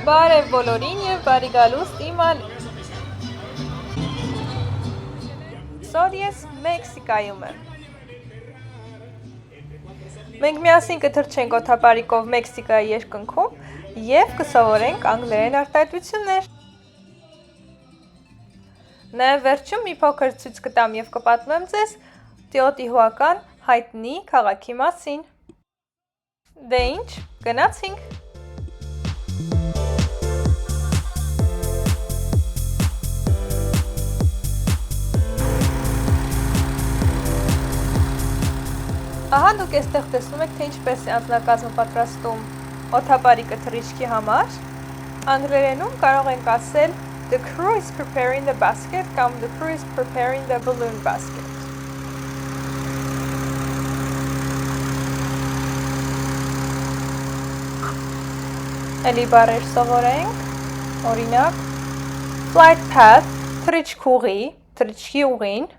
Բարև բոլորին և բարի գալուստ իմ Այսօր ես Մեքսիկայում եմ։ Մենք միասին կթռչենք օդապարիկով Մեքսիկայի երկնքում և կսովորենք անգլերեն արտահայտություններ։ Նաև վերջում մի փոքր ցույց կտամ և կպատմեմ ձեզ Տեոտիհուական հայտնի քաղաքի մասին։ Դե ինչ, գնացինք։ Ահա դուք այստեղ տեսնում եք, թե ինչպես է անձնակազմը պատրաստում օդապարիկը թռիչքի համար։ Անգլերենում կարող ենք ասել The crew is preparing the basket կամ The crew is preparing the balloon basket։ Էլի բառեր սովորենք, օրինակ flight path, թռիչքի ուղին,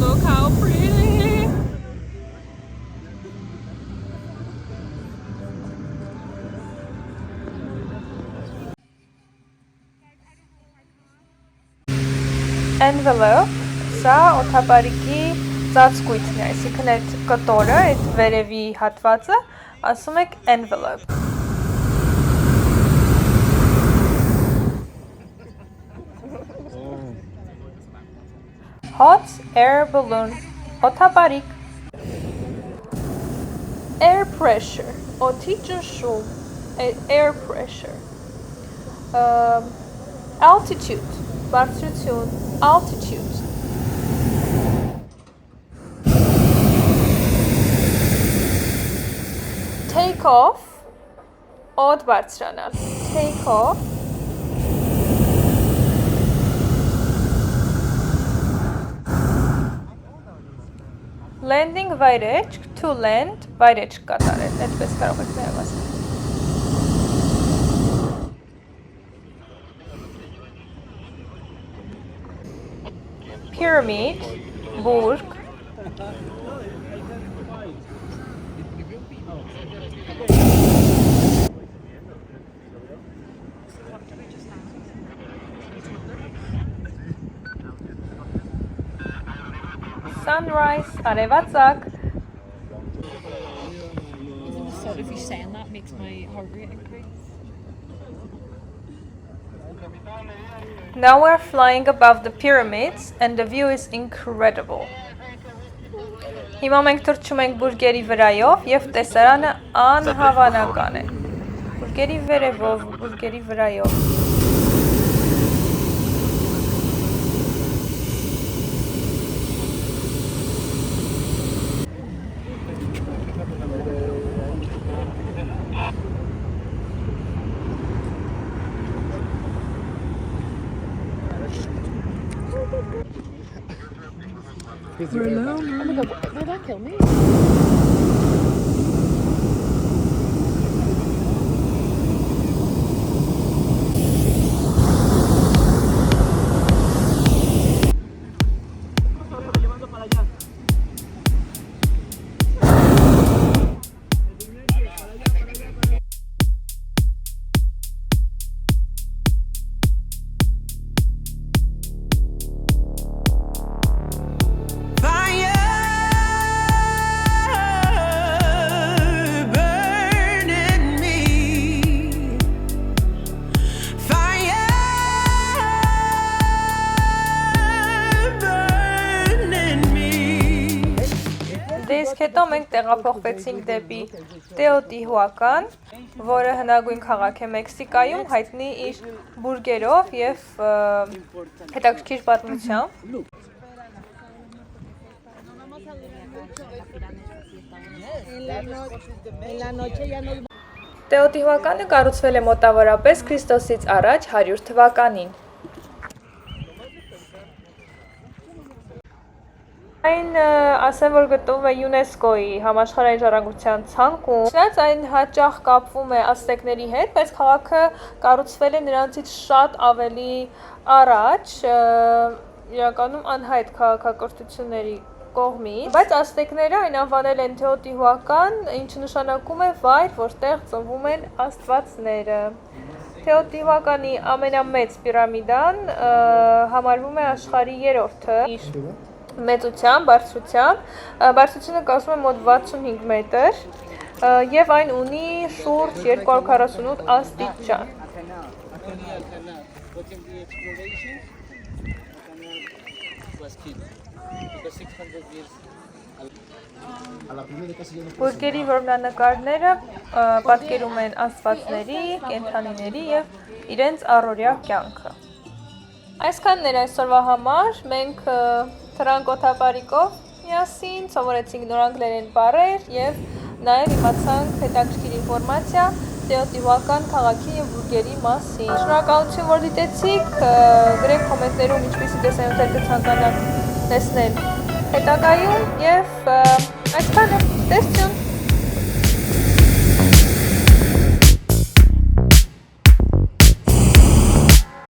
Look how pretty! Envelope, սա օդապարիկի ծածկույթն է, այսինքն այդ կտորը, այդ վերևի հատվածը, ասում եք envelope։ Hot air balloon, օդապարիկ։ Air pressure, օդի ճնշում, air pressure։ Altitude, բարձրություն, altitude։ Take off, օդ բարձրանալ, take off։ Landing վայրեջք, to land, վայրեջք կատարել, այդպես կարող եք նաև ասել։ Pyramid, բուրգ։ Sunrise, արևածագ։ Even the thought of you saying that makes my heart rate increase. Now we're flying above the pyramids and the view is incredible. Հիմա մենք թռչում ենք բուրգերի վրայով և տեսարանը անհավանական է։ Բուրգերի վերևով, բուրգերի վրայով։ Oh my god, will that kill me? Իսկ հետո մենք տեղափոխվեցինք դեպի Տեոտիհուական, որը հնագույն քաղաք է Մեքսիկայում, հայտնի իր բուրգերով և հետաքրքիր պատմությամբ։ Տեոտիհուականը կառուցվել է մոտավորապես Քրիստոսից առաջ 100 թվականին։ Այն ասեմ, որ գտնվում է ՅՈՒՆԵՍԿՕ-ի համաշխարհային ժառանգության ցանկում։ Չնայած այն հաճախ կապվում է ազտեկների հետ, բայց քաղաքը կառուցվել է նրանցից շատ ավելի առաջ, իրականում անհայտ քաղաքակրթությունների կողմից, բայց ազտեկները այն անվանել են Թեոտիհուական, ինչը նշանակում է վայր, որտեղ ծնվում են աստվածները։ Թեոտիհուականի ամենամեծ պիրամիդան համարվում է աշխարհի 3-րդը իր մեծությամբ, բարձրությունը կազմում է մոտ 65 մետր եւ այն ունի շուրջ 248 աստիճան։ Բուրգերի որմնանկարները պատկերում են աստվածների, կենդանիների եւ իրենց առօրյա կյանքը։ Այսքանն էր այսօրվա համար, մենք թռանք օդապարիկով միասին, սովորեցինք նոր անգլերեն բառեր եւ նաեւ իմացանք հետաքրքիր ինֆորմացիա Թեոտիհուական քաղաքի եւ բուրգերի մասին։ Շնորհակալություն, որ դիտեցիք, գրեք կոմենտներում ինչպիսի տեսանյութեր կցանկանաք տեսնել հետագայում եւ այսքանը տեսնենք